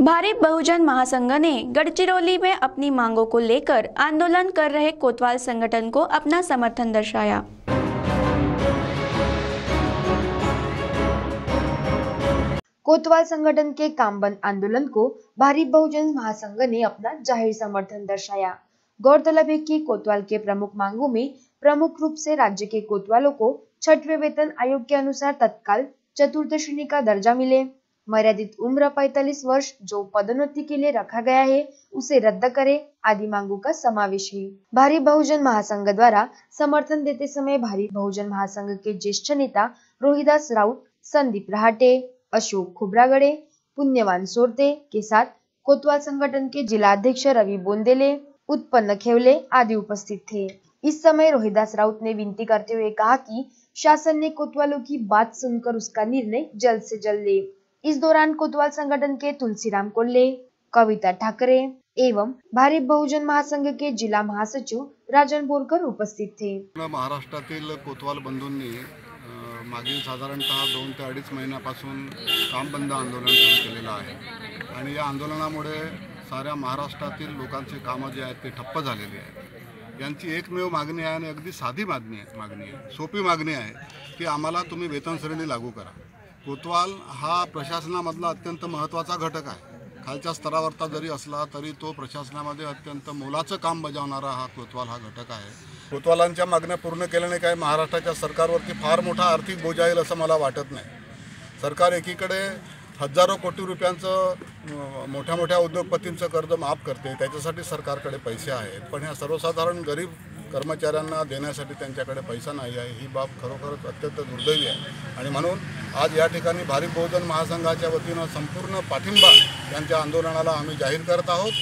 भारिप बहुजन महासंघ ने गढ़चिरौली में अपनी मांगों को लेकर आंदोलन कर रहे कोतवाल संगठन को अपना समर्थन दर्शाया। कोतवाल संगठन के काम बंद आंदोलन को भारिप बहुजन महासंघ ने अपना जाहिर समर्थन दर्शाया। गौरतलब है कि कोतवाल के प्रमुख मांगों में प्रमुख रूप से राज्य के कोतवालों को 6वें वेतन आयोग के अनुसार तत्काल चतुर्थ श्रेणी का दर्जा मिले, मर्यादित उम्र 45 वर्ष जो पदोन्नति के लिए रखा गया है उसे रद्द करे आदि मांगों का समावेश है। भारिप बहुजन महासंघ द्वारा समर्थन देते समय भारिप बहुजन महासंघ के ज्येष्ठ नेता रोहिदास राउत, संदीप रहाटे, अशोक खुबरागड़े, पुण्यवान सोरते के साथ कोतवाल संगठन के जिला अध्यक्ष रवि बोंदेले, उत्पन्न खेवले आदि उपस्थित थे। इस समय रोहिदास राउत ने विनती करते हुए कहा कि शासन ने कोतवालों की बात सुनकर उसका निर्णय जल्द से जल्द ले। इस दौरान कोतवाल संगठन के तुलसीराम कोल्हे, कविता ठाकरे एवं भारिप बहुजन महासंघ के जिला महासचिव राजन बोरकर उपस्थित थे। महाराष्ट्रातील कोतवाल बंधूंनी मागील साधारणतः 2 ते 2.5 महिन्यापासून काम बंद आंदोलन सुरू केलेलं आहे आणि या आंदोलनामुळे साऱ्या महाराष्ट्रातील लोकांचे कामं जे आहेत ते ठप्प झालेले आहेत। यांची एकमेव मागणी आहे आणि अगदी साधी मागणी आहे, सोपी मागणी आहे की आम्हाला तुम्ही वेतन श्रेणी लागू करा। कोतवाल हा प्रशासनामधला अत्यंत महत्त्वाचा घटक आहे। खालच्या स्तरावरचा जरी असला तरी तो प्रशासनामध्ये अत्यंत मोलाचं काम बजावणारा हा कोतवाल हा घटक आहे। कोतवालांच्या मागण्या पूर्ण केल्याने काय महाराष्ट्राच्या सरकारवरती फार मोठा आर्थिक बोजा येईल असं मला वाटत नाही। सरकार एकीकडे हजारो कोटी रुपयांचं मोठ्या उद्योगपतींचं कर्ज माफ करते, त्याच्यासाठी सरकारकडे पैसे आहेत, पण ह्या सर्वसाधारण गरीब कर्मचाऱ्यांना देण्यासाठी त्यांच्याकडे पैसा नाही आहे। ही बाब खरोखरच अत्यंत दुर्दैवी आहे आणि म्हणून आज या ठिकाणी भारिप बहुजन महासंघाच्या वतीनं संपूर्ण पाठिंबा यांच्या आंदोलनाला आम्ही जाहीर करत आहोत।